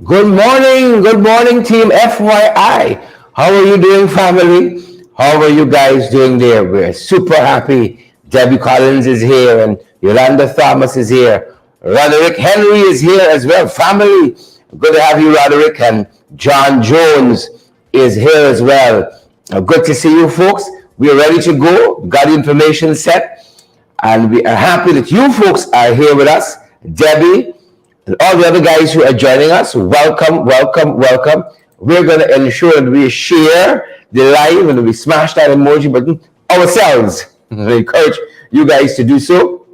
Good morning, team FYI. How are you doing, family? How are you guys doing there? We're super happy. Debbie Collins is here and Yolanda Thomas is here. Roderick Henry is here as well. Family, good to have you, Roderick. And John Jones is here as well. Good to see you, folks. We are ready to go. Got the information set. And we are happy that you folks are here with us. Debbie, and all the other guys who are joining us, welcome, welcome, welcome. We're going to ensure that we share the live and we smash that emoji button ourselves. I encourage you guys to do so.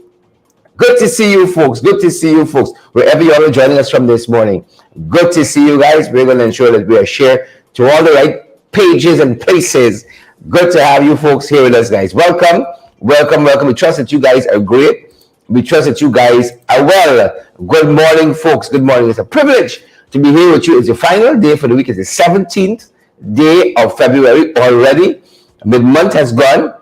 Good to see you folks. Good to see you folks. Wherever you all are joining us from this morning. Good to see you guys. We're going to ensure that we are shared to all the right pages and places. Good to have you folks here with us, guys. Welcome, welcome, welcome. We trust that you guys are great. We trust that you guys are well. Good morning, folks. Good morning. It's a privilege to be here with you. It's the final day for the week. It's the 17th day of February already. Mid-month has gone.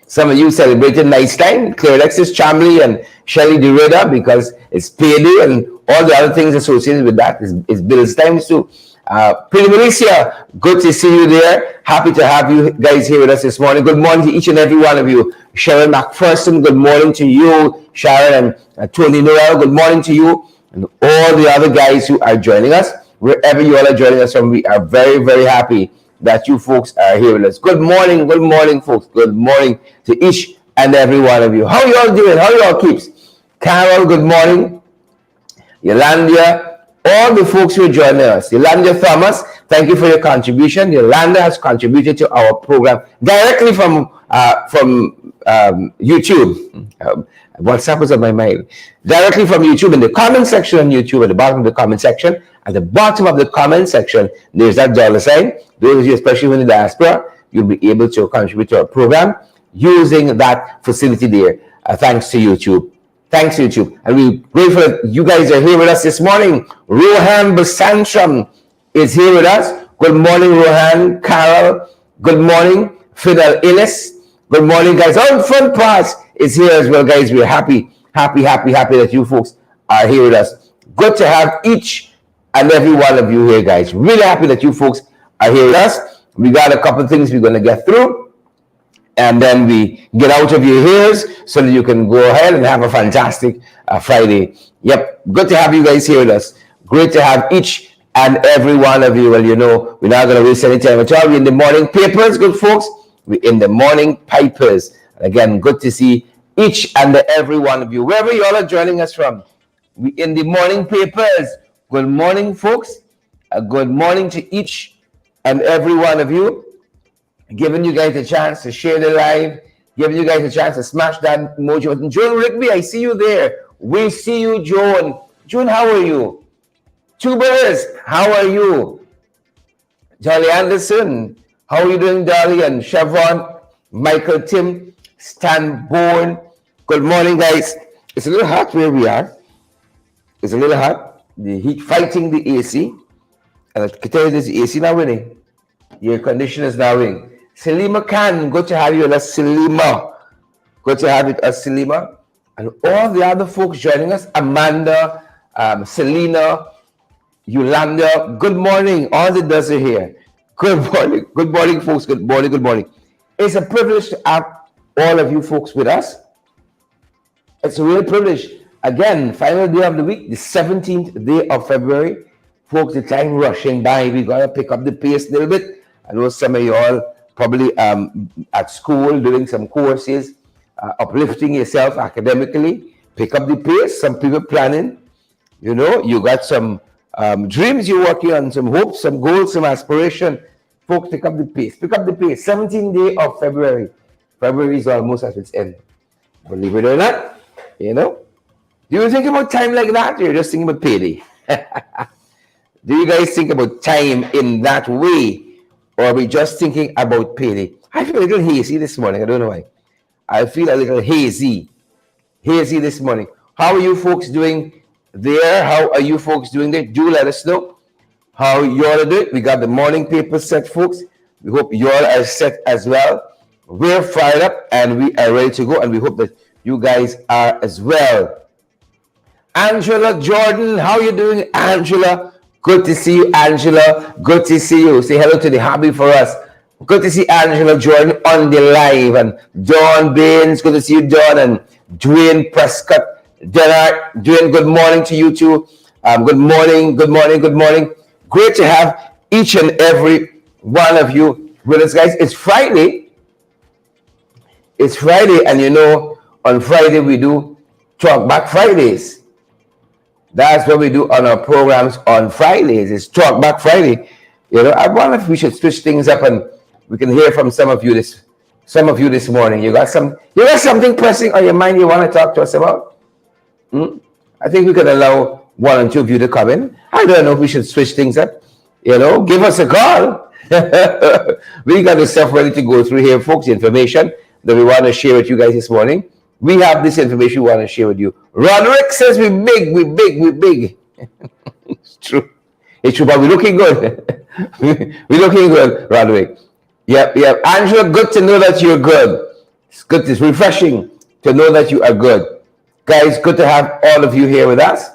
Some of you celebrated nice time. Claire Alexis Chamley and Shelley DeRida because it's payday and all the other things associated with that. It's bills time too. Pretty Mauricia, good to see you there. Happy to have you guys here with us this morning. Good morning to each and every one of you. Sharon McPherson, good morning to you. Sharon and Tony Noel, good morning to you. And all the other guys who are joining us, wherever you all are joining us from, we are very, very happy that you folks are here with us. Good morning, folks. Good morning to each and every one of you. How you all doing? How you all keeps? Carol, good morning. Yolanda, all the folks who are joining us. Yolanda Thomas, thank you for your contribution. Yolanda has contributed to our program directly from YouTube. WhatsApp was on my mind. Directly from YouTube in the comment section on YouTube, at the bottom of the comment section. At the bottom of the comment section, there's that $sign. Those of you, especially in the diaspora, you'll be able to contribute to our program using that facility there. Thanks to YouTube. Thanks, YouTube. And we're grateful that you guys are here with us this morning. Rohan Basantram is here with us. Good morning, Rohan. Carol, good morning. Fidel Illis, good morning, guys. Our front pass is here as well, guys. We're happy that you folks are here with us. Good to have each and every one of you here, guys. Really happy that you folks are here with us. We got a couple of things we're going to get through. And then we get out of your ears so that you can go ahead and have a fantastic Friday. Yep, good to have you guys here with us. Great to have each and every one of you. Well, you know, we're not going to waste any time at all. We're in the morning papers, good folks. We're in the morning pipers. Again, good to see each and every one of you. Wherever you all are joining us from, we're in the morning papers. Good morning, folks. Good morning to each and every one of you. Giving you guys a chance to share the live, giving you guys a chance to smash that emoji button. Joan Rigby, I see you there. We see you, Joan. Joan, how are you? Tubers, how are you? Dolly Anderson, how are you doing, Dolly? And Chevron, Michael Tim, Stan Bourne. Good morning, guys. It's a little hot where we are. It's a little hot. The heat fighting the AC. And I can tell you this, the AC now winning. The air conditioner is now winning. Salima Khan, good to have you with us, Salima. Good to have you with us, Salima. And all the other folks joining us, Amanda, Selena, Yolanda, good morning. All the does are here. Good morning, folks. Good morning. It's a privilege to have all of you folks with us. It's a real privilege. Again, final day of the week, the 17th day of February. Folks, the time rushing by. We got to pick up the pace a little bit. I know some of you all probably at school doing some courses, uplifting yourself academically. Pick up the pace. Some people planning. You know, you got some dreams you're working on, some hopes, some goals, some aspiration. Folks, pick up the pace. Pick up the pace. 17th day of February. February is almost at its end. Believe it or not, you know. Do you think about time like that? Or you're just thinking about payday? Do you guys think about time in that way? Or are we just thinking about payday? I feel a little hazy this morning. I don't know why. I feel a little hazy this morning. How are you folks doing there? How are you folks doing there? Do let us know how you all are doing. We got the morning paper set, folks. We hope you all are set as well. We're fired up and we are ready to go. And we hope that you guys are as well. Angela Jordan, how are you doing, Angela? Good to see you, Angela. Good to see you. Say hello to the hobby for us. Good to see Angela joining on the live. And Dawn Baines, good to see you, Dawn. And Dwayne Prescott. Dwayne, good morning to you too. Good morning, good morning, good morning. Great to have each and every one of you with us, guys. It's Friday. It's Friday, and you know, on Friday we do Talk Back Fridays. That's what we do on our programs on Fridays. It's Talk Back Friday. You know, I wonder if we should switch things up and we can hear from some of you this morning. You got something pressing on your mind you want to talk to us about? I think we could allow one or two of you to come in. I don't know if we should switch things up. You know, give us a call. We got the stuff ready to go through here, folks. The information that we want to share with you guys this morning. We have this information we want to share with you. Roderick says we big. It's true. It's true, but we're looking good. We're looking good, Roderick. Yep. Angela, good to know that you're good. It's refreshing to know that you are good. Guys, good to have all of you here with us.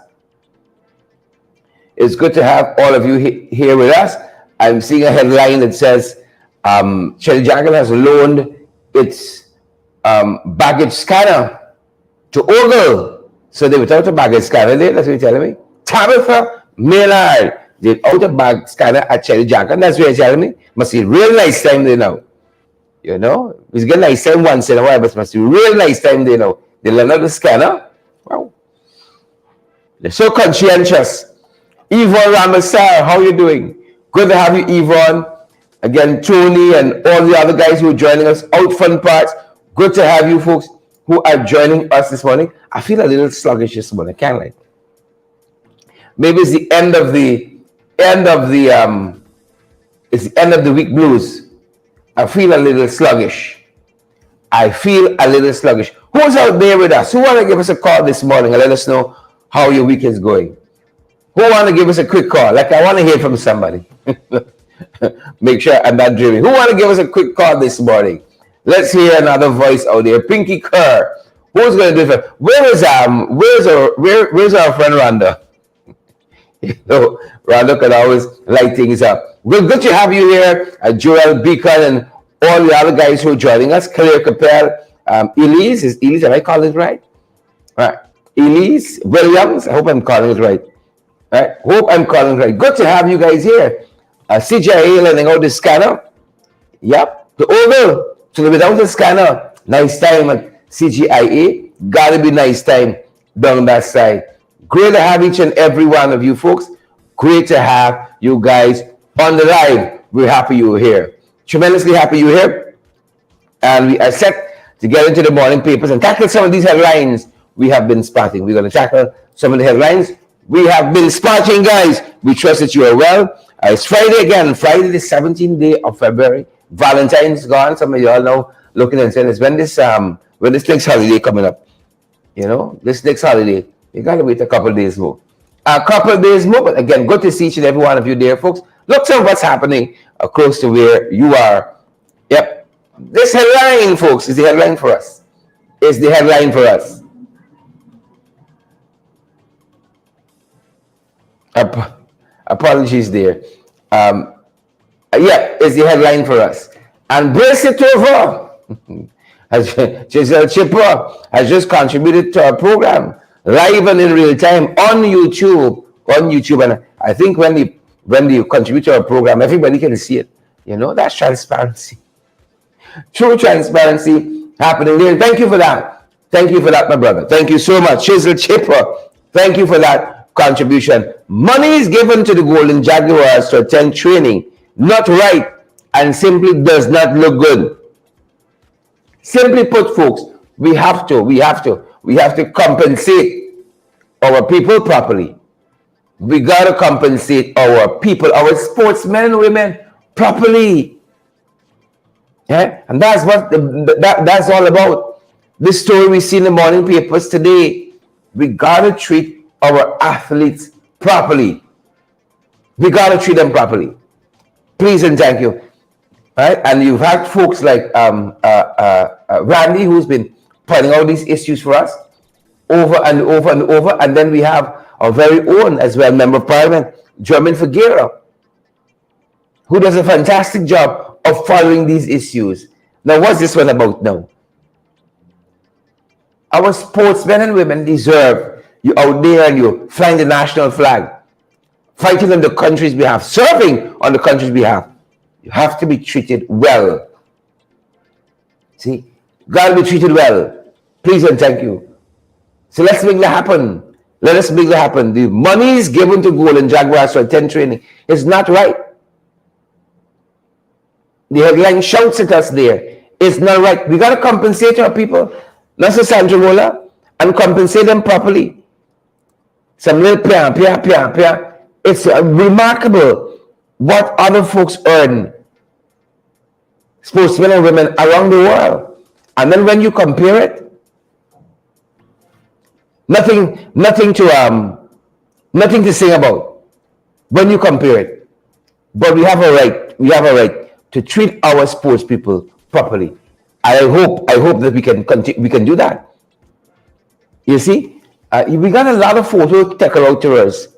It's good to have all of you here with us. I'm seeing a headline that says Shelly Jackal has loaned its baggage scanner to Ogle. So they without a baggage scanner there, that's what you're telling me. Tabitha Maynard, they out a bag scanner at Shelly Jackal. That's what you're telling me. Must be real nice time there now. You know, it's get nice time once in a while, but must be real nice time there now. They learn how to scanner. Wow. They're so conscientious. Yvonne Ramasar, how are you doing? Good to have you, Yvonne. Again, Tony and all the other guys who are joining us out front parts. Good to have you folks who are joining us this morning. I feel a little sluggish this morning, can't I? Maybe it's the end of the week blues. I feel a little sluggish. Who's out there with us? Who want to give us a call this morning and let us know how your week is going? Who want to give us a quick call? Like, I want to hear from somebody. Make sure I'm not dreaming. Who want to give us a quick call this morning? Let's hear another voice out there. Pinky Kerr. Who's going to do it? Where's our friend Rhonda? You know, Rhonda can always light things up. Well, good to have you here. Joel Beacon and all the other guys who are joining us. Claire Capel, Elise, am I calling it right? All right. Elise Williams, I hope I'm calling it right. All right. Hope I'm calling it right. Good to have you guys here. CJA learning out the scanner. Yep. The Oval. So without the scanner, nice time at CGIA. Gotta be nice time down that side. Great to have each and every one of you folks. Great to have you guys on the live. We're happy you're here. Tremendously happy you're here. And we are set to get into the morning papers and tackle some of these headlines we have been spotting. We're going to tackle some of the headlines we have been spotting, guys. We trust that you are well. It's Friday again. Friday, the 17th day of February. Valentine's gone. Some of y'all know looking and saying, when this next holiday coming up? You know, this next holiday, you gotta wait a couple of days more. But again, good to see each and every one of you there, folks. Look at what's happening close to where you are. Yep. This headline, folks, is the headline for us. Apologies there. It's the headline for us. And brace it over. Giselle Chipper has just contributed to our program live and in real time on YouTube. And I think when you contribute to our program, everybody can see it. You know, that's transparency. True transparency happening there. Thank you for that. My brother. Thank you so much. Giselle Chipper. Thank you for that contribution. Money is given to the Golden Jaguars to attend training. Not right, and simply does not look good. Simply put, folks, we have to compensate our people properly. We gotta compensate our people, our sportsmen and women properly. Yeah, and that's what that's all about. This story we see in the morning papers today. We gotta treat our athletes properly. We gotta treat them properly. Please and thank you. All right, and you've had folks like Randy, who's been pointing out these issues for us over and over and over. And then we have our very own as well, Member of Parliament, German Figuera, who does a fantastic job of following these issues. Now, what's this one about now? Our sportsmen and women deserve you out there and you flying the national flag, fighting on the country's behalf, serving on the country's behalf. You have to be treated well. See, gotta be treated well. Please and thank you. So let's make that happen. Let us make that happen. The money is given to Golden Jaguars for 10 training. It's not right. The headline shouts at us there. It's not right. We got to compensate our people, not so Sandra Rolla, and compensate them properly. Some little pia. It's remarkable what other folks earn, sportsmen and women around the world. And then when you compare it, nothing to sing about when you compare it. But we have a right to treat our sports people properly. I hope that we can do that. You see, we got a lot of photos taken out to us.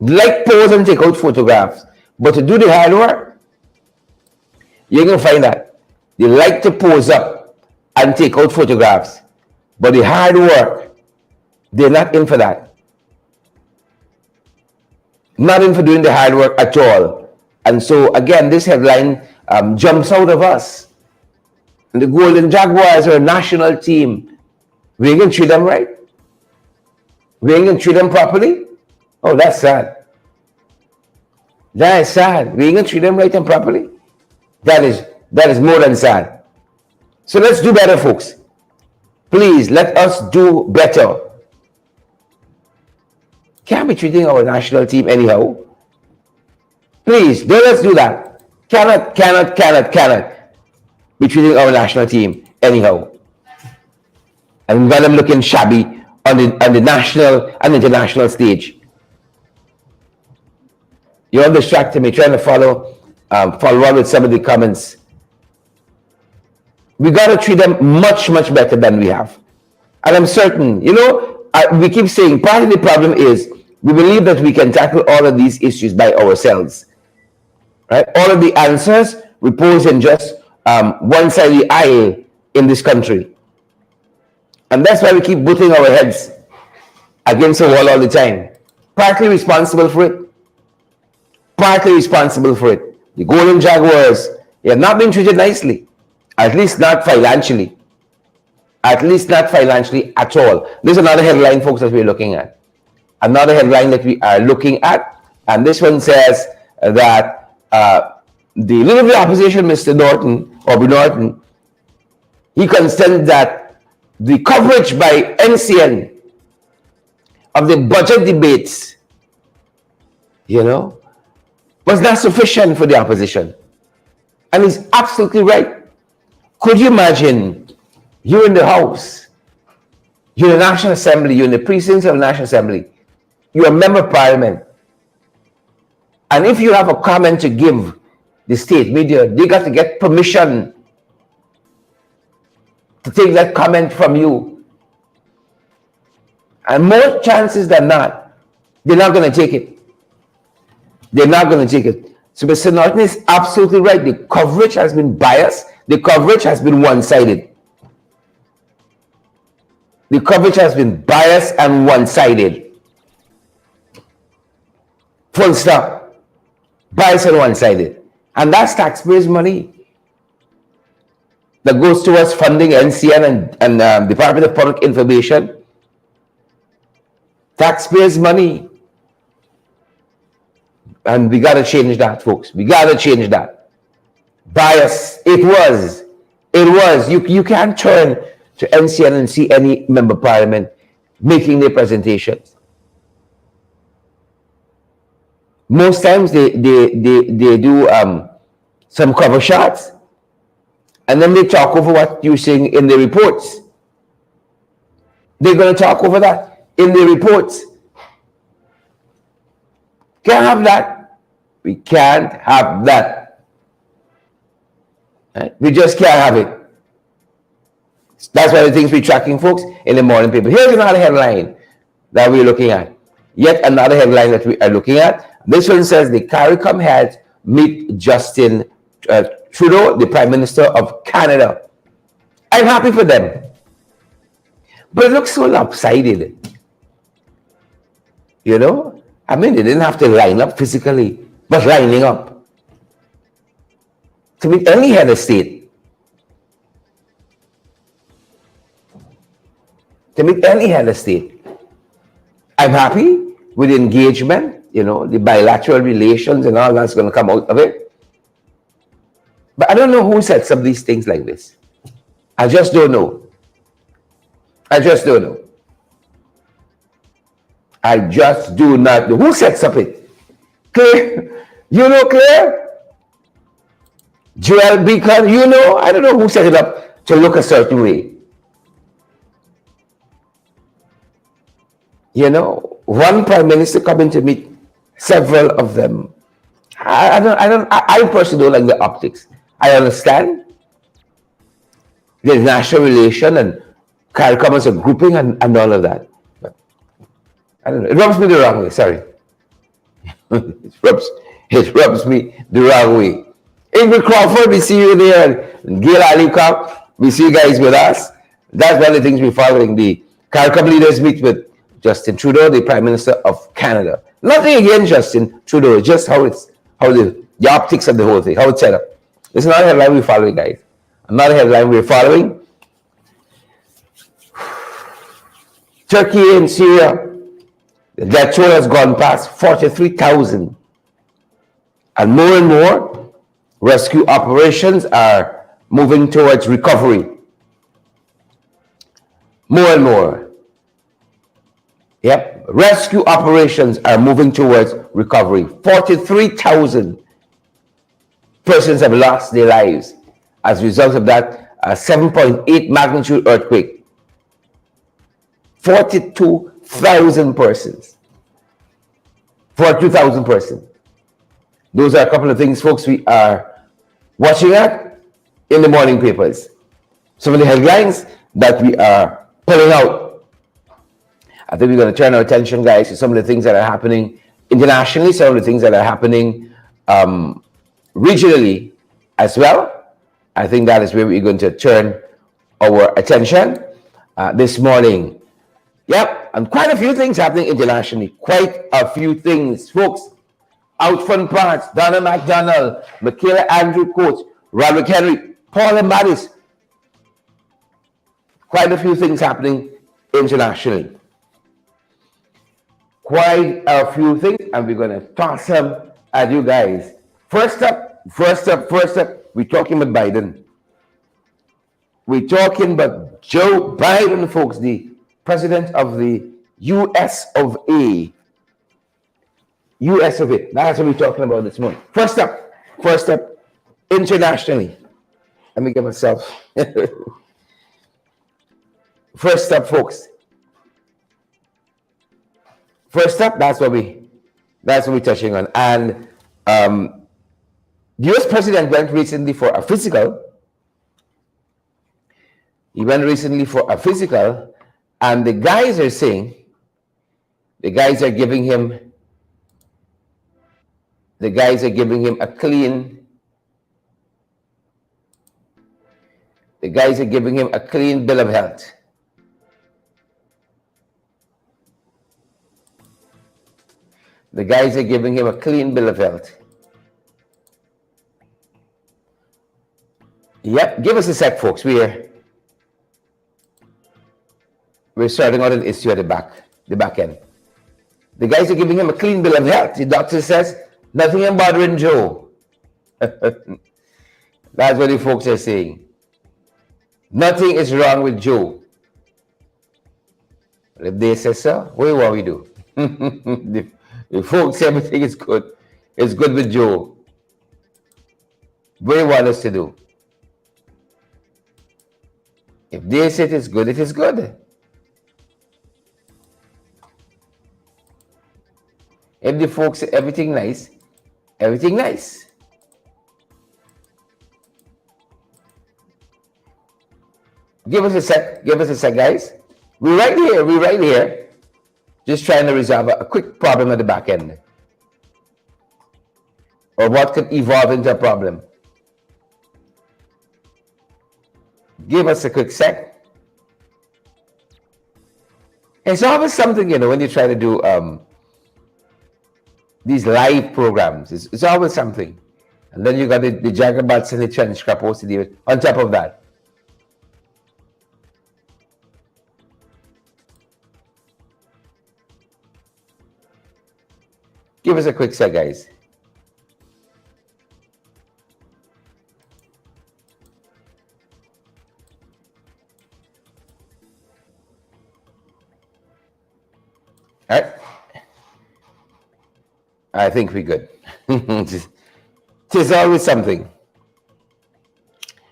Like pose and take out photographs, but to do the hard work, you're gonna find that they like to pose up and take out photographs, but the hard work, they're not in for that. Not in for doing the hard work at all. And so again, this headline jumps out of us. And the Golden Jaguars are a national team. We ain't gonna treat them right. We ain't gonna treat them properly. Oh, that's sad. That is sad. We ain't gonna treat them right and properly. That is more than sad. So let's do better, folks. Please let us do better. Can't be treating our national team anyhow. Please, don't let's do that. Cannot be treating our national team anyhow. And we've got them looking shabby on the national and international stage. You're distracting me, trying to follow on with some of the comments. We got to treat them much better than we have. And I'm certain, we keep saying part of the problem is we believe that we can tackle all of these issues by ourselves. Right? All of the answers repose in just one side of the aisle in this country. And that's why we keep butting our heads against the wall all the time. Partly responsible for it. The Golden Jaguars, they have not been treated nicely. At least not financially. At least not financially at all. There's another headline, folks, that we're looking at. Another headline that we are looking at. And this one says that the leader of the opposition, Mr. Norton, he contends that the coverage by NCN of the budget debates, was not sufficient for the opposition. And he's absolutely right. Could you imagine you're in the House, you're in the National Assembly, you're in the precincts of the National Assembly, you're a member of Parliament, and if you have a comment to give the state media, they got to get permission to take that comment from you. And more chances than not, they're not going to take it. So Mr. Norton is absolutely right. The coverage has been biased. The coverage has been one-sided. The coverage has been biased and one-sided. Full stop. Biased and one-sided. And that's taxpayers' money that goes towards funding NCN and Department of Public Information. Taxpayers' money. And we got to change that, folks. We got to change that. Bias. It was. You can't turn to NCN and see any member of Parliament making their presentations. Most times they do some cover shots, and then they talk over what you're saying in the reports. They're going to talk over that in the reports. Can't have that. We can't have that. Right? We just can't have it. That's one of the things we're tracking, folks, in the morning paper. Here's another headline that we're looking at. Yet another headline that we are looking at. This one says the CARICOM heads meet Justin Trudeau, the Prime Minister of Canada. I'm happy for them. But it looks so lopsided. You know? I mean, they didn't have to line up physically, but lining up to meet any head of state. To meet any head of state. I'm happy with the engagement, you know, the bilateral relations and all that's going to come out of it. But I don't know who sets up these things like this. I just don't know. I just don't know. I just do not know. Who sets up it? Claire? You know Claire? Joel Beacon? You know? I don't know who set it up to look a certain way. You know, one prime minister coming to meet several of them. I personally don't like the optics. I understand the national relation and CARICOM as a grouping and all of that. But I don't know. It rubs me the wrong way. Sorry. it rubs me the wrong way. Ingrid Crawford, we see you there. And Gail Alicop, we see you guys with us. That's one of the things we're following. The CARICOM leaders meet with Justin Trudeau, the Prime Minister of Canada. Nothing against Justin Trudeau, just how the optics of the whole thing, how it's set up. This is not a headline we're following, guys. Another headline we're following. Turkey and Syria, the death toll has gone past 43,000. And more rescue operations are moving towards recovery. More and more. Yep, rescue operations are moving towards recovery. 43,000 persons have lost their lives as a result of that 7.8 magnitude earthquake. 42,000 persons. 42,000 persons. Those are a couple of things, folks, we are watching at in the morning papers. Some of the headlines that we are pulling out. I think we're going to turn our attention, guys, to some of the things that are happening internationally, some of the things that are happening regionally as well. I think that is where we're going to turn our attention this morning. Yep, and quite a few things happening internationally. Quite a few things, folks. Out front parts, Donna McDonald, Michaela Andrew Coates, Roderick Henry, Paul and Mattis. Quite a few things happening internationally. Quite a few things, and we're going to toss them at you guys. First up, we're talking about Biden. We're talking about Joe Biden, folks, the president of the US of A. US of A. That's what we're talking about this morning. First up, internationally. Let me get myself. First up, folks. First up, that's what we're touching on. And the US president went recently for a physical. He went recently for a physical, and the guys are saying, the guys are giving him a clean, bill of health. The guys are giving him a clean bill of health. Yep, give us a sec, folks. We're starting out an issue at the back end. The guys are giving him a clean bill of health. The doctor says, nothing is bothering Joe. That's what the folks are saying. Nothing is wrong with Joe. Well, if they say so, what do we do? The folks say everything is good. It's good with Joe. What do you want us to do? If they say it is good, it is good. If the folks say everything nice, everything nice. Give us a sec, guys. We're right here. just trying to resolve a quick problem at the back end, or what could evolve into a problem. Give us a quick sec. It's always something, when you try to do these live programs. It's always something. And then you got the jagabats and the trench crapos to deal with on top of that. Give us a quick sec, guys. All right. I think we're good. There's always something.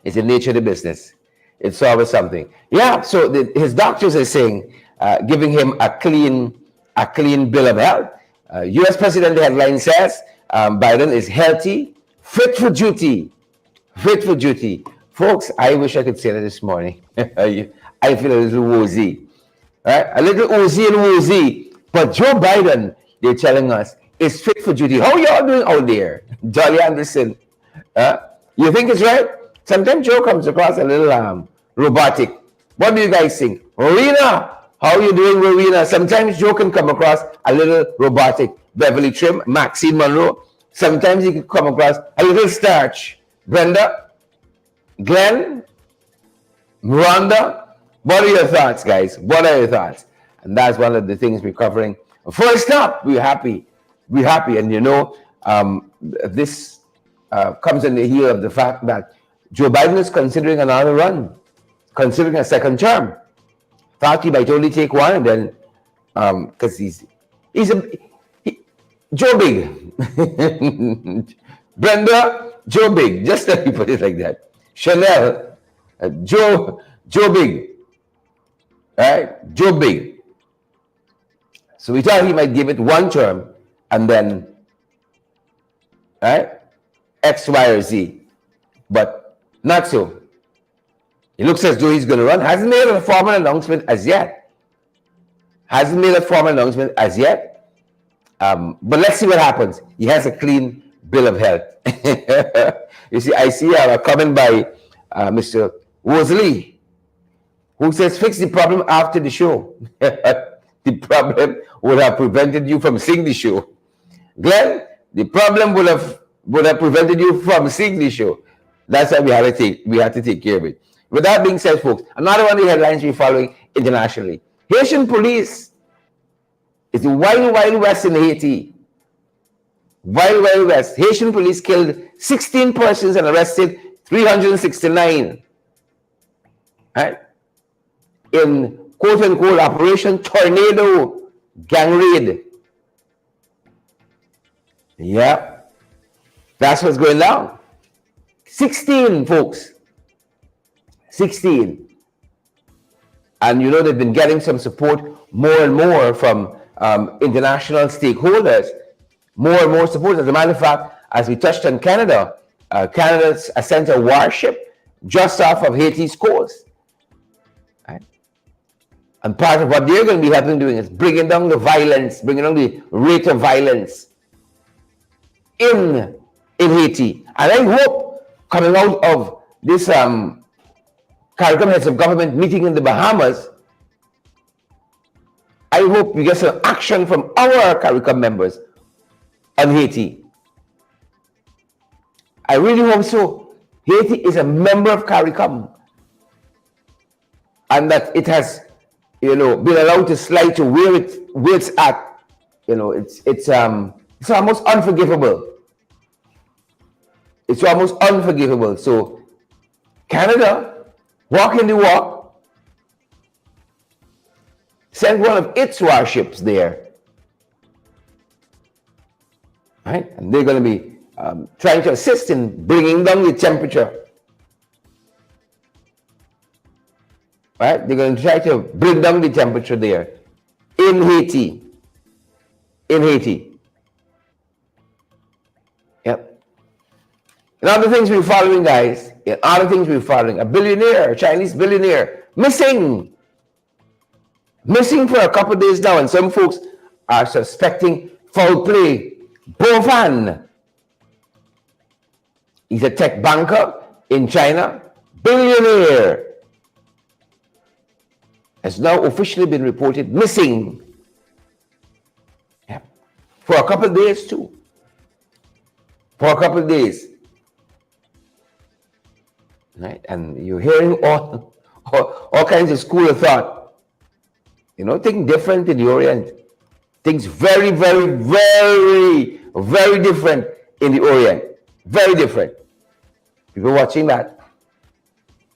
It's the nature of the business. It's always something. Yeah, so his doctors are saying, giving him a clean bill of health. U.S. President, the headline says, Biden is healthy, fit for duty. Fit for duty. Folks, I wish I could say that this morning. I feel a little woozy. Right? A little woozy and woozy. But Joe Biden, they're telling us, is fit for duty. How y'all doing out there? Jolly Anderson. You think it's right? Sometimes Joe comes across a little robotic. What do you guys think? Rowena, how are you doing, Rowena? Sometimes Joe can come across a little robotic. Beverly Trim, Maxine Monroe. Sometimes he can come across a little starch. Brenda, Glenn, Miranda. What are your thoughts, guys? What are your thoughts? And that's one of the things we're covering. First up, we're happy. We're happy. And this comes in the heel of the fact that Joe Biden is considering another run, considering a second term. Thought he might only take one, and then because Joe Big. Brenda, Joe Big. Just let me put it like that. Chanel, Joe Big. All right, Joe Big. So we thought he might give it one term and then, right, X, Y, or Z. But not so. It looks as though he's going to run. Hasn't made a formal announcement as yet. But let's see what happens. He has a clean bill of health. You see, I see a comment by Mr. Worsley, who says, fix the problem after the show. The problem would have prevented you from seeing the show. Glenn, the problem would have prevented you from seeing the show. That's why we had to take care of it. With that being said, folks, another one of the headlines we're following internationally. Haitian police. It's the wild, wild west in Haiti. Wild, wild west. Haitian police killed 16 persons and arrested 369. Right? In quote-unquote Operation Tornado gang raid. Yeah. That's what's going down. 16, folks. 16. And they've been getting some support more and more from international stakeholders. More and more support. As a matter of fact, as we touched on Canada, Canada's sent a warship just off of Haiti's coast. Right? And part of what they're going to be helping doing is bringing down the violence, bringing down the rate of violence in Haiti. And I hope coming out of this CARICOM heads of government meeting in the Bahamas, I hope we get some action from our CARICOM members on Haiti. I really hope so. Haiti is a member of CARICOM, and that it has, been allowed to slide to where it's at. It's almost unforgivable. It's almost unforgivable. So Canada, walking the walk, sent one of its warships there. Right? And they're going to be trying to assist in bringing down the temperature. Right? They're going to try to bring down the temperature there in Haiti. Yep. And other things we're following, guys. A billionaire, a Chinese billionaire, missing. Missing for a couple of days now, and some folks are suspecting foul play. Bovan, he's a tech banker in China, billionaire, has now officially been reported missing. Yeah. For a couple of days too. For a couple of days. Right? And you're hearing all kinds of school of thought. You know, think different in the Orient. Things very, very, very, very different in the Orient. Very different. People are watching that.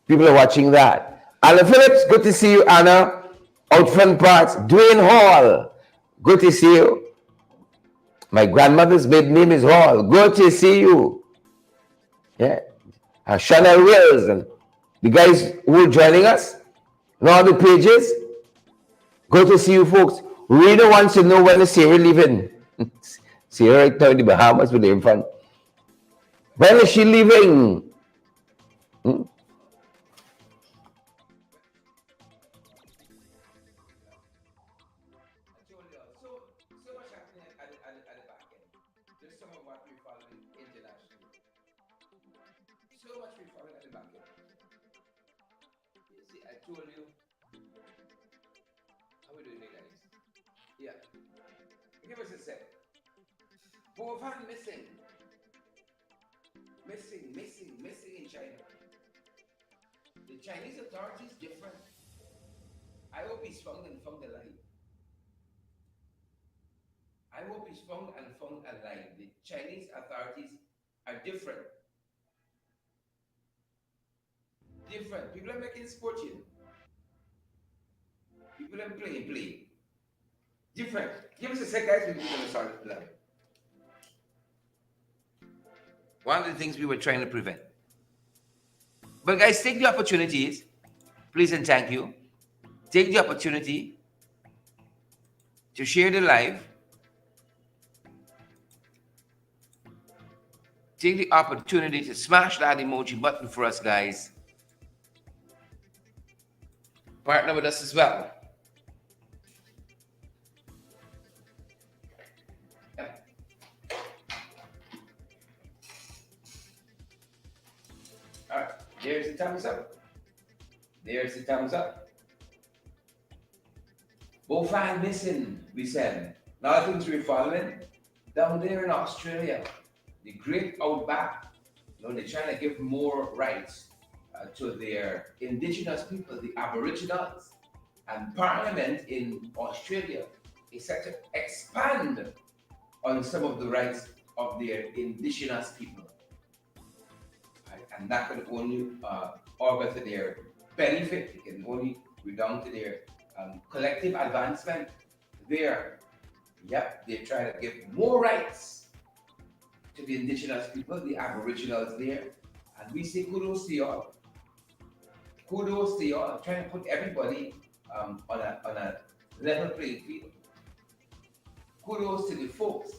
People are watching that. Anna Phillips, good to see you, Anna. Out front parts, Dwayne Hall, good to see you. My grandmother's maiden name is Hall. Good to see you. Yeah. Chanel Wills and the guys who are joining us and all the pages. Good to see you folks. Rita wants to know when is Sarah leaving. Sarah right now in the Bahamas with the infant. When is she leaving? Hmm? So much happening at the back end. Just some of what we're following internationally. So much we're following at the back end. You see, I told you. How are we doing, guys? Yeah. Give us a sec. Bovan missing. Missing in China. The Chinese authorities different. I hope he's found and found alive. I hope he's found and found alive. The Chinese authorities are different. Different. People are making sport, you know. People are playing. Different. Give us a sec, guys. We're going to start the live. One of the things we were trying to prevent. But guys, take the opportunities, please and thank you. Take the opportunity to share the live. Take the opportunity to smash that emoji button for us, guys. Partner with us as well. Yep. All right, there's the thumbs up. There's the thumbs up. Bovan missing, we said. Now things we're following down there in Australia, the great outback. You know, they're trying to give more rights to their indigenous people, the Aboriginals. And Parliament in Australia is set to expand on some of the rights of their indigenous people. Right? And that could only augur to their benefit. It can only redound to their collective advancement there. Yep, they're trying to give more rights to the indigenous people, the Aboriginals there. And we say kudos to y'all. Kudos to y'all. Trying to put everybody on a level playing field. Kudos to the folks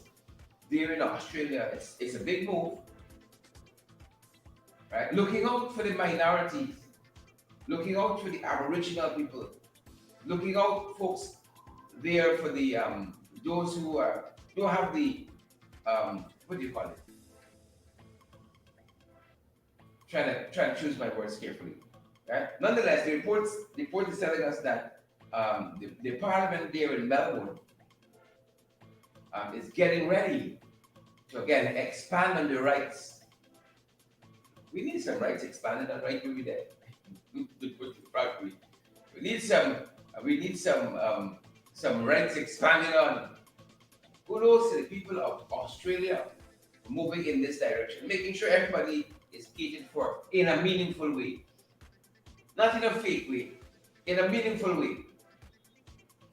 there in Australia. It's a big move. Right? Looking out for the minorities. Looking out for the Aboriginal people. Looking out, folks, there for the those who don't have the what do you call it? Trying to choose my words carefully. Right? Nonetheless, the report is telling us that the Parliament there in Melbourne is getting ready to again expand on the rights. We need some rights expanded on right every day. We need some rights expanded on. Kudos to the people of Australia for moving in this direction, making sure everybody is catered for in a meaningful way. Not in a fake way, in a meaningful way.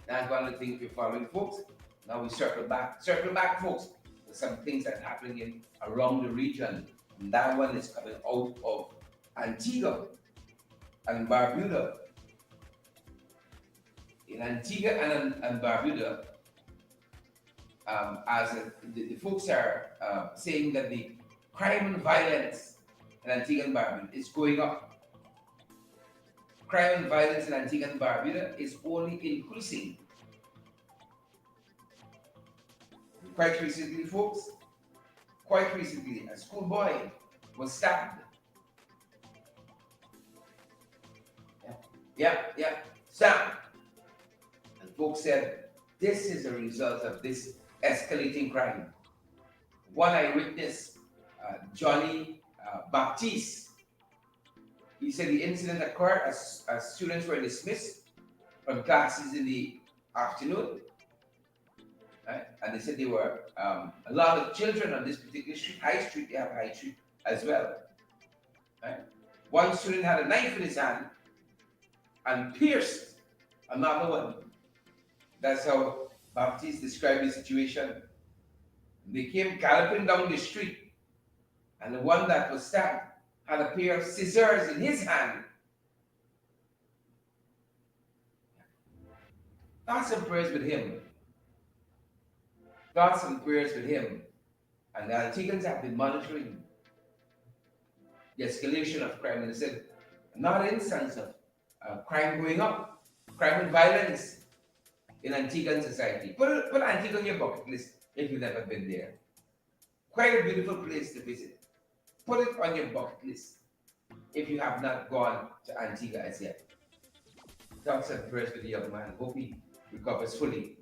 That's one of the things we're following, folks. Now we circle back, folks, to some things that are happening around the region. And that one is coming out of Antigua and Barbuda. In Antigua and Barbuda, the folks are saying that the crime and violence in Antigua and Barbuda is going up. crime and violence in Antigua and Barbuda is only increasing. Quite recently, folks, quite recently, a schoolboy was stabbed. Yeah, stabbed. And folks said this is a result of this escalating crime. One eyewitness, Johnny Baptiste, he said the incident occurred as students were dismissed from classes in the afternoon. Right? And they said there were a lot of children on this particular street, High Street. They have High Street as well. Right? One student had a knife in his hand and pierced another one. That's how Baptiste described the situation. They came galloping down the street, and the one that was stabbed had a pair of scissors in his hand. Thoughts and prayers with him. Thoughts and prayers with him. And the Antiguans have been monitoring the escalation of crime. And they said, another instance of crime going up, crime and violence in Antiguan society. Put Antigua on your bucket list if you've never been there. Quite a beautiful place to visit. Put it on your bucket list if you have not gone to Antigua as yet. Thoughts and prayers with the young man. Hope he recovers fully.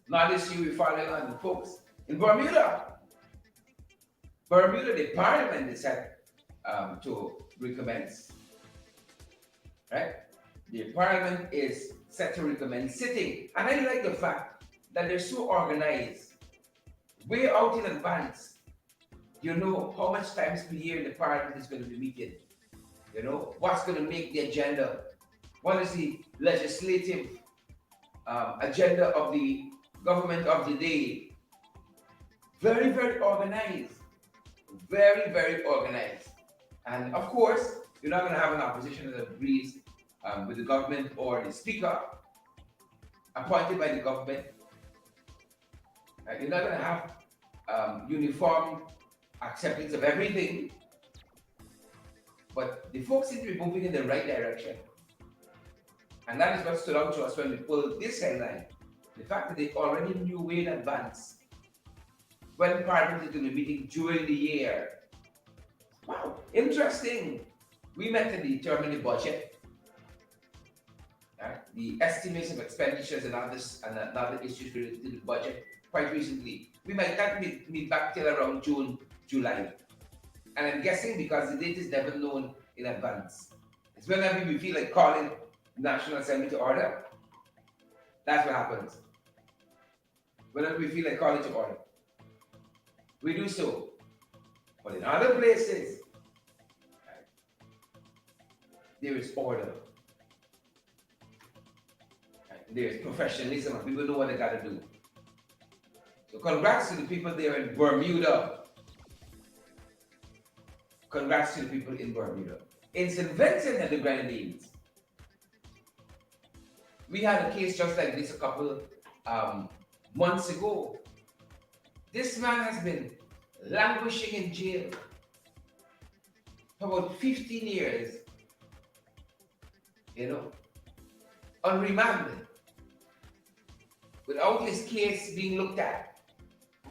Now this year we're following on, folks. In Bermuda, the parliament is set to recommence. Right? The parliament is set to recommence sitting. And I like the fact that they're so organized, way out in advance. You know how much times per year the parliament is going to be meeting. You know, what's going to make the agenda? What is the legislative agenda of the government of the day? Very, very organized. Very, very organized. And of course, you're not going to have an opposition that agrees with the government or the speaker appointed by the government. You're not going to have uniform acceptance of everything. But the folks seem to be moving in the right direction. And that is what stood out to us when we pulled this headline. The fact that they already knew way in advance when Parliament is going to be meeting during the year. Wow, interesting. We met to determine the budget, the estimates of expenditures and other issues related to the budget quite recently. We might not meet back till around June, July. And I'm guessing because the date is never known in advance. It's whenever we feel like calling the National Assembly to order. That's what happens. Whenever we feel like calling to order, we do so. But in other places, there is order. There is professionalism, and people know what they got to do. So congrats to the people there in Bermuda. Congrats to the people in Bermuda. In St. Vincent and the Grenadines, we had a case just like this a couple months ago. This man has been languishing in jail for about 15 years, on remand, without his case being looked at.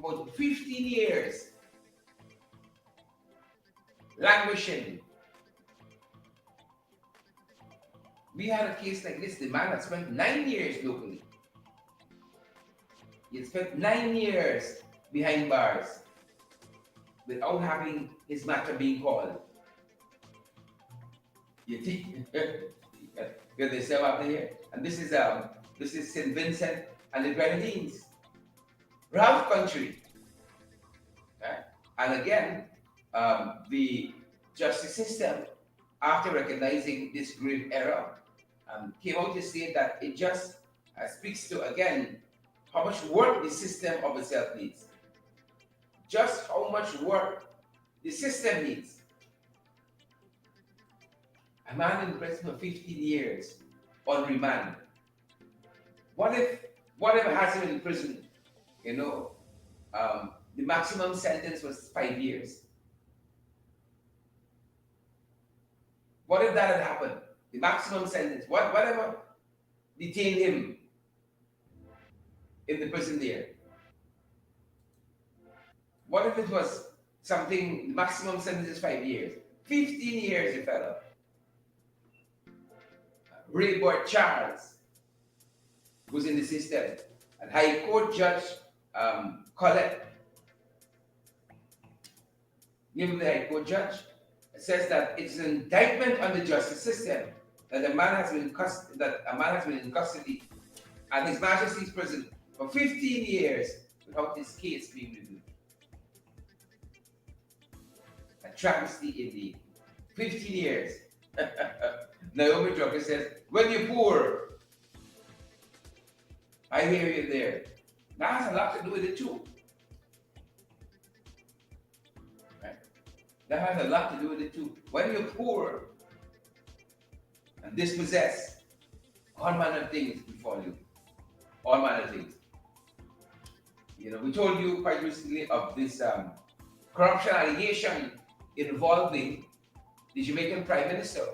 For about 15 years. Languishing. We had a case like this. The man had spent 9 years locally. He had spent 9 years behind bars without having his matter being called. You think? Because they serve after here. And this is St. Vincent and the Grenadines. Rough country. Okay? And again, the justice system, after recognizing this grave error, came out to say that it just speaks to, again, how much work the system of itself needs. Just how much work the system needs. A man in prison for 15 years on remand. Whatever has him in prison, the maximum sentence was 5 years. What if that had happened? The maximum sentence, whatever detained him in the prison there. What if it was something, maximum sentence is 5 years? 15 years, the fellow. Rayboy Charles was in the system. And High Court Judge Collette, name of the High Court Judge, says that it's an indictment on the justice system that a man has been in custody at His Majesty's prison for 15 years without his case being reviewed. A travesty indeed. 15 years. Naomi Drucker says, when you're poor, I hear you there. That has a lot to do with it too. Right? That has a lot to do with it too. When you're poor and dispossessed, all manner of things befall you. All manner of things. You know, we told you quite recently of this corruption allegation involving the Jamaican Prime Minister,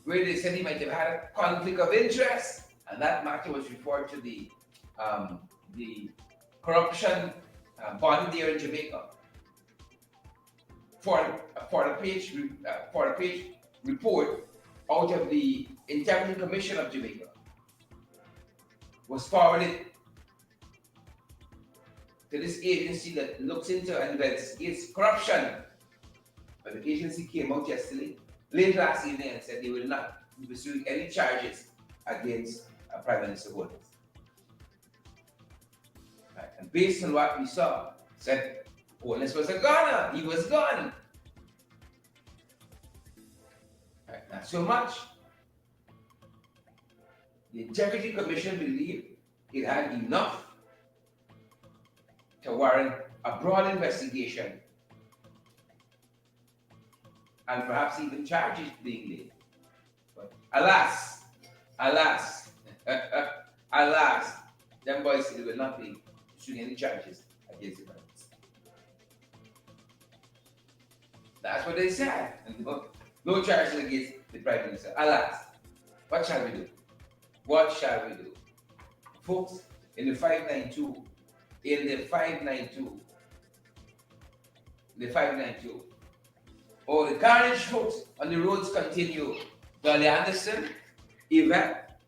where they said he might have had a conflict of interest, and that matter was referred to the corruption body there in Jamaica. For a page report out of the Integrity Commission of Jamaica was forwarded to this agency that looks into and investigates corruption. But the agency came out yesterday, late last evening, and said they will not be pursuing any charges against Prime Minister Holness. Right. And based on what we saw, said Holness was a goner. He was gone. Right. Not so much. The Integrity Commission believed it had enough to warrant a broad investigation and perhaps even charges being laid. But alas, them boys said they will not be pursuing any charges against the Prime Minister. That's what they said. No charges against the Prime Minister. Alas, what shall we do? What shall we do? Folks, in the 592, oh, the carnage, folks, on the roads continue. Dolly Anderson, Yvette,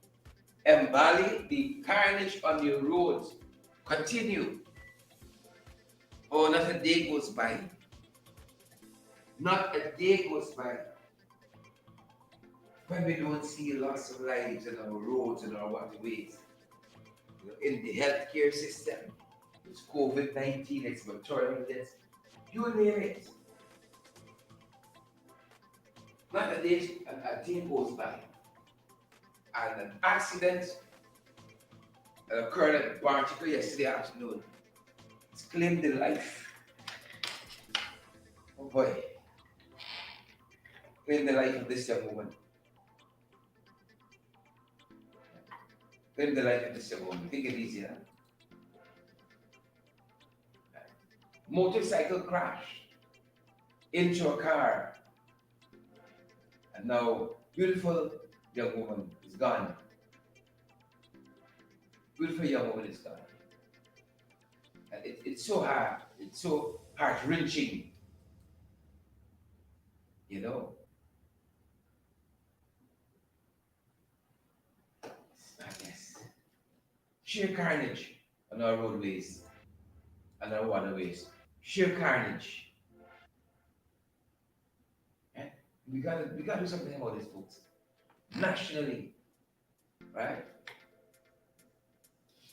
Mbali, the carnage on the roads continue. Oh, not a day goes by. Not a day goes by when we don't see loss of lives in our roads and our waterways. In the healthcare system, it's COVID-19, it's maternal deaths, you name it. Not a day goes by. And an accident that occurred at Bartica yesterday afternoon. It's claimed the life. Oh boy. Claimed the life of this young woman. Claimed the life of this young woman. Take it easy, huh? Motorcycle crash into a car. And now, beautiful young woman is gone. Beautiful young woman is gone. And it's so hard. It's so heart-wrenching. You know? It's madness. Sheer carnage on our roadways and our waterways. Sheer carnage. We gotta do something about this, folks. Nationally, right?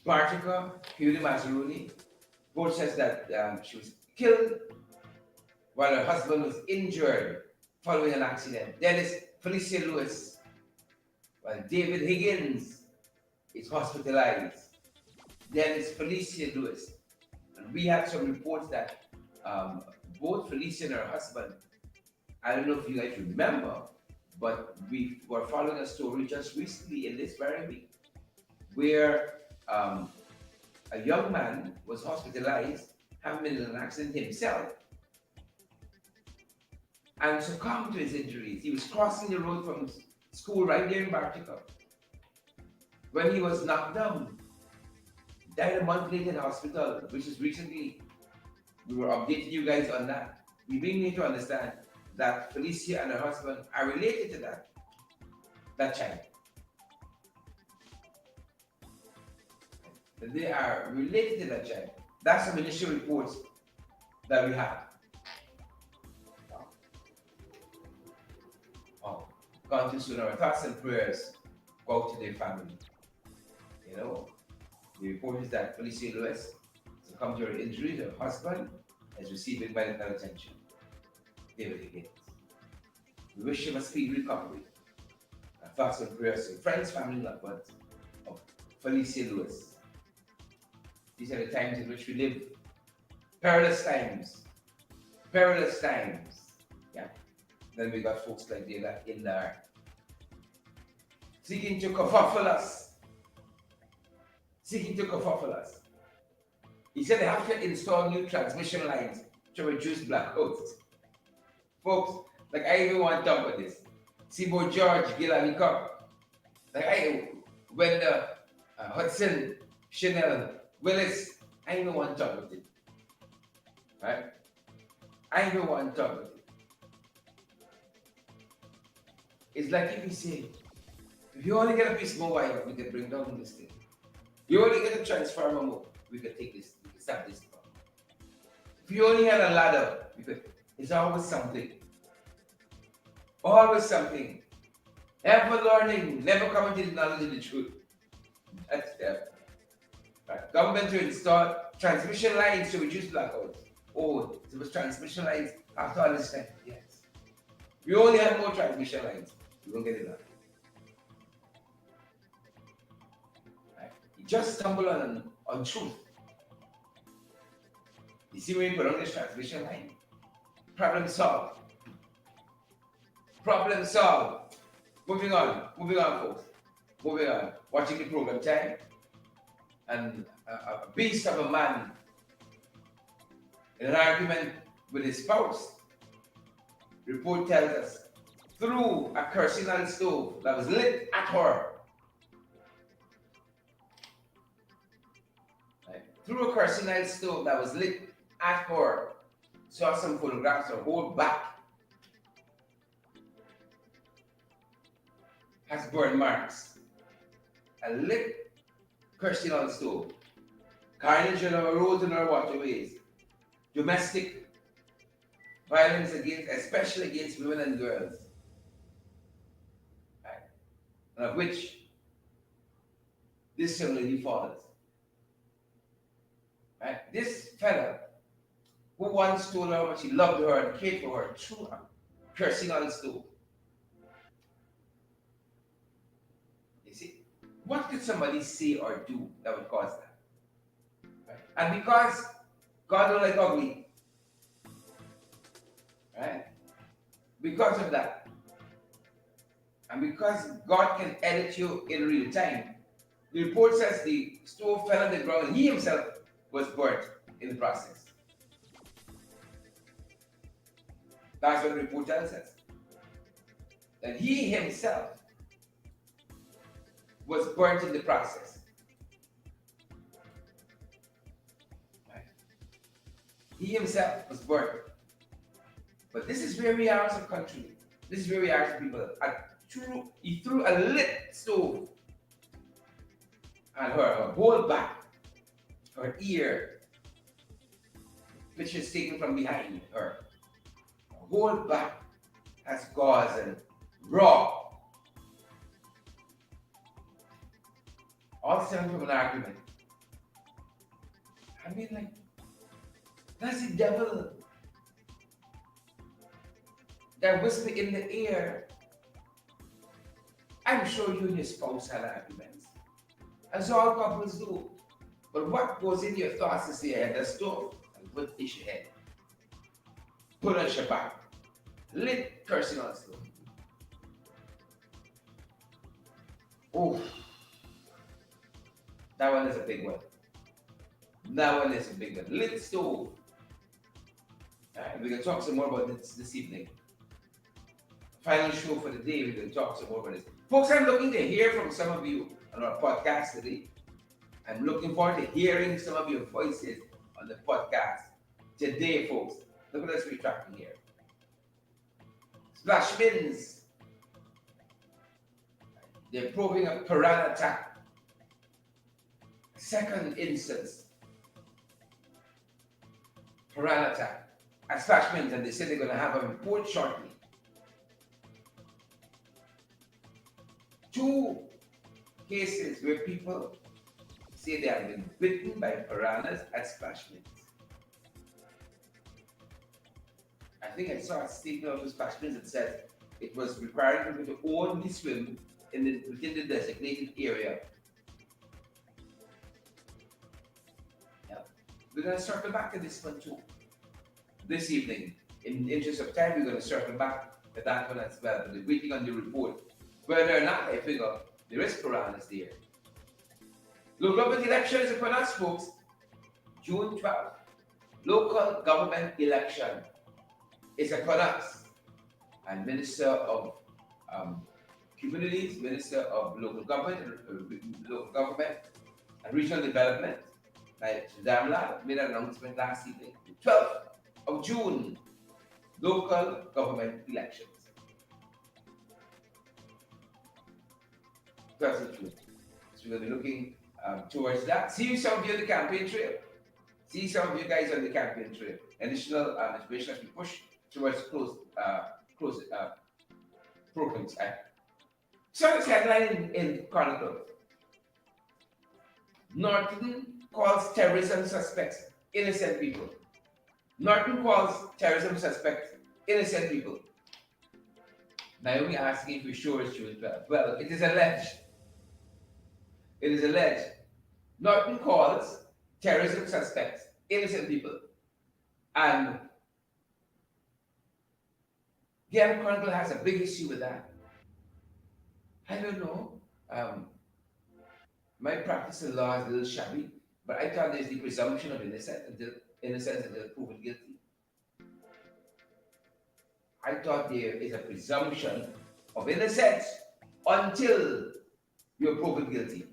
Bartica, Hughie Mazzaroni, both says that she was killed while her husband was injured following an accident. Then is Felicia Lewis, while David Higgins is hospitalized. Then is Felicia Lewis. And we had some reports that both Felicia and her husband, I don't know if you guys remember, but we were following a story just recently in this very week where a young man was hospitalized, having been in an accident himself. and succumbed to his injuries. He was crossing the road from school right there in Bartica when he was knocked down. Died a month later in hospital, which is recently. We were updating you guys on that. We really need to understand that Felicia and her husband are related to that child. They are related to that child. That's some initial reports that we have. Oh, gone too soon. Our thoughts and prayers go out to their family. You know, the report is that Felicia Lewis succumbed to her injuries. Her husband is receiving medical attention. David Higgins. We wish him a speedy recovery. Our thoughts and prayers to friends, family, loved ones of Felicia Lewis. These are the times in which we live. Perilous times. Perilous times. Yeah. Then we got folks like Dela in there seeking to kerfuffle us. Seeking to kerfuffle us. He said they have to install new transmission lines to reduce blackouts. Folks, like I even want to talk about this. Seaboard George, Gilani Cup. Like when Hudson, Chanel, Willis, I even want to talk about it. Right? I even want to talk about it. It's like if you say, if you only get a piece more wire, we can bring down this thing. You only get a transformer more, we can take this, we can stop this. If you only had a ladder, we could. It's always something. Always something. Ever learning, never coming to the knowledge of the truth. That's them. Right. Government to install transmission lines to reduce blackouts. Oh, there was transmission lines after all this time. Yes. We only had more transmission lines. We won't get it now. Right. You just stumble on truth. You see when you put on this transmission line? Problem solved. Problem solved. Moving on, folks. Moving on. Watching the program time. And a beast of a man in an argument with his spouse. Report tells us through a kerosene stove that was lit at her. Right. Through a kerosene stove that was lit at her. Saw some photographs of her whole back has burn marks. A lit kerosene stove. Carnage on our roads and our waterways. Domestic violence against, especially against women and girls. Right. And of which this young lady falls. Right. This fella who once told her how much he loved her and cared for her through a kerosene stove. You see, what could somebody say or do that would cause that? Right? And because God don't like ugly, right? Because of that, and because God can edit you in real time, the report says the stove fell on the ground and he himself was burnt in the process. That's what the report tells us. That he himself was burnt in the process. Right? He himself was burnt. But this is where we are as a country. This is where we are as people. He threw a lit stove at her whole back, her ear. Pictures taken from behind her. Her whole back has gauze and raw. All stemming from an argument. I mean, like, that's the devil that whisper in the ear. I'm sure you and your spouse had arguments, as all couples do. But what goes in your thoughts is your head, the stove, and what is your head? Put on your back. Lit cursing on stove. Oh, that one is a big one. That one is a big one. Lit stove. All right, we can talk some more about this evening. final show for the day. We're going to talk some more about this. Folks, I'm looking to hear from some of you on our podcast today. I'm looking forward to hearing some of your voices on the podcast today, folks. Look at us retracting here. Splash bins. They're probing a piranha attack. Second instance. Piranha attack at Splash bins, and they said they're going to have a report shortly. 2 cases where people say they have been bitten by piranhas at Splash bins. I think I saw a statement of the Splash bins that said it was requiring people to only swim within the designated area. Yeah. We're going to circle back to this one too. This evening. In the interest of time, we're going to circle back to that one as well. We're waiting on the report. Whether or not, I figure, there is piranhas there. Local government election is upon us, folks. June 12th. Local government election is upon us. And Minister of Communities, Minister of Local Government and Regional Development, like Damla, made an announcement last evening. 12th of June, local government elections. 12th of June. So we're going to be looking towards that. See some of you on the campaign trail. See some of you guys on the campaign trail. Additional information as we push towards close programs. So this headline in Chronicle. Norton calls terrorism suspects innocent people. Norton calls terrorism suspects innocent people. Naomi asking if we're sure it's June 12th. Well, it is alleged. It is alleged. Norton calls terrorism suspects innocent people. And Gavin Chronicle has a big issue with that. I don't know. My practice in law is a little shabby, but I thought there's the presumption of innocence until proven guilty. I thought there is a presumption of innocence until you're proven guilty.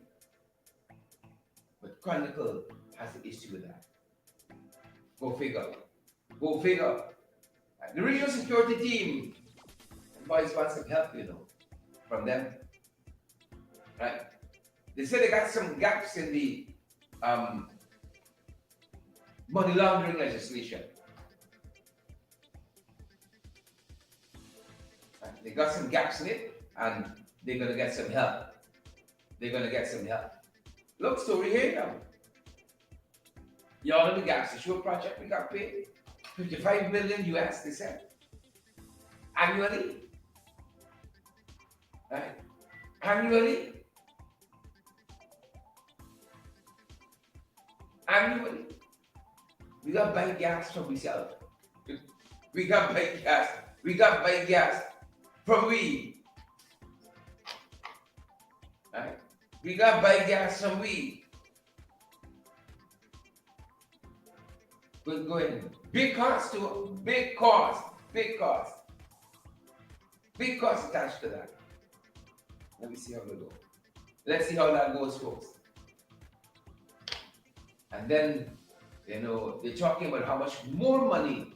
But Chronicle has an issue with that. Go figure. Go figure. The regional security team, boys want some help, from them. Right? They say they got some gaps in the money laundering legislation. Right? They got some gaps in it, and they're going to get some help. Look, story here now. Y'all know the gas issue project we got paid $55 million US, they said, annually. Right? Annually. We got to buy gas from ourselves. We got to buy gas from we. Right? We got to buy gas from we. Good going. Big cost too. Big cost attached to that. Let me see how they go. Let's see how that goes, folks. And then, they're talking about how much more money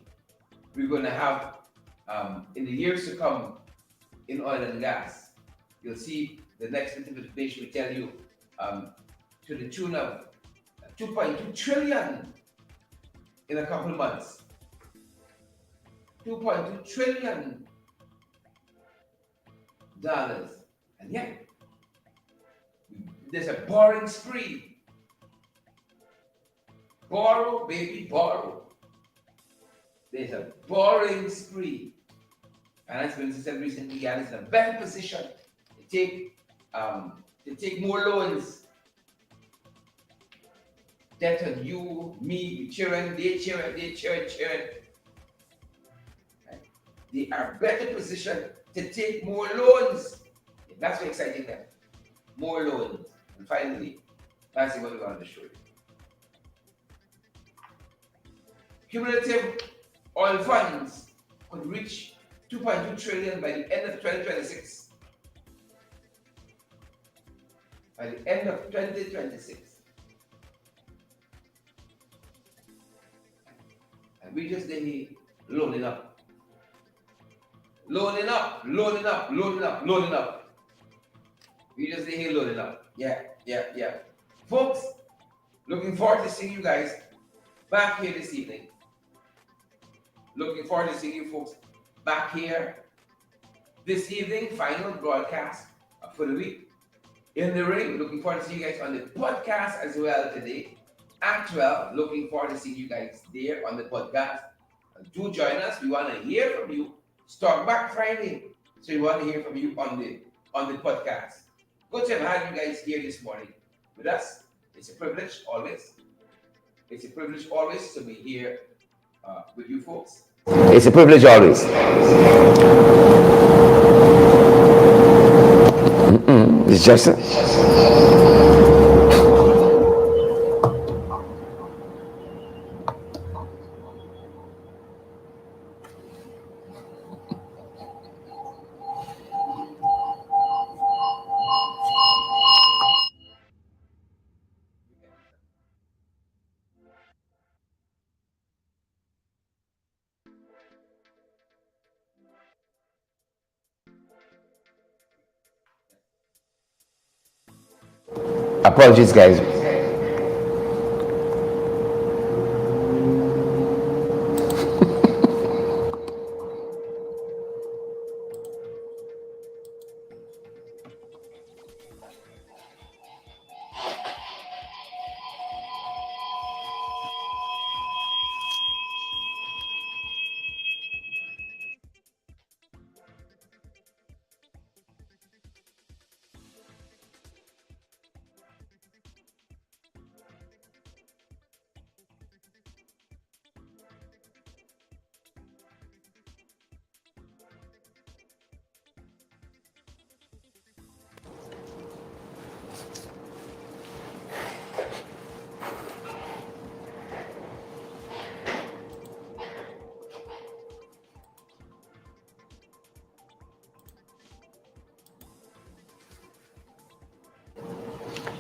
we're going to have in the years to come in oil and gas. You'll see the next bit of information will tell you to the tune of 2.2 trillion in a couple of months. 2.2 trillion dollars. And yet, there's a borrowing spree. Borrow, baby, borrow. There's a borrowing spree. Finance Minister said recently he is in a better position to take more loans. Debt on you, me, children, their children. Right? They are better positioned to take more loans. That's what exciting them. More loans. And finally, that's what we're going to show you. Cumulative oil funds could reach 2.2 trillion by the end of 2026. By the end of 2026. And we just did loading up. Loading up, loading up, loading up, loading up. We just did loading up. Yeah. Folks, looking forward to seeing you guys back here this evening. Looking forward to seeing you folks back here this evening. Final broadcast for the week. In the ring, looking forward to seeing you guys on the podcast as well today at 12. Looking forward to seeing you guys there on the podcast. Do join us. We want to hear from you. Stock back Friday. So we want to hear from you on the podcast. Good to have you guys here this morning with us. It's a privilege always. It's a privilege always to be here with you folks. It's a privilege always. It's just apologies, guys.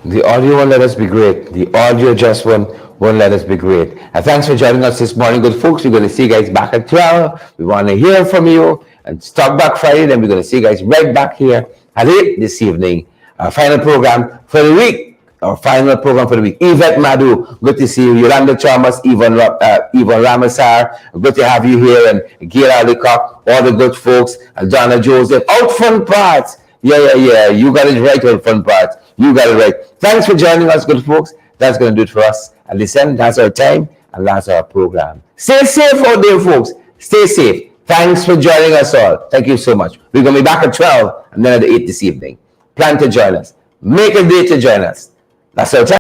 The audio won't let us be great. The audio just won't let us be great. And thanks for joining us this morning, good folks. We're going to see you guys back at 12. We want to hear from you. And Stock Back Friday, then we're going to see you guys right back here at 8 this evening. Our final program for the week. Yvette Madu, good to see you. Yolanda Chalmers, Yvonne Ramasar, good to have you here. And Gail Alicott, all the good folks. And Donna Joseph, out front parts. Yeah. You got it right, out front parts. You got it right. Thanks for joining us, good folks. That's going to do it for us. And listen, that's our time and that's our program. Stay safe out there, folks. Stay safe. Thanks for joining us all. Thank you so much. We're going to be back at 12 and then at 8 this evening. Plan to join us. Make a day to join us. That's our time.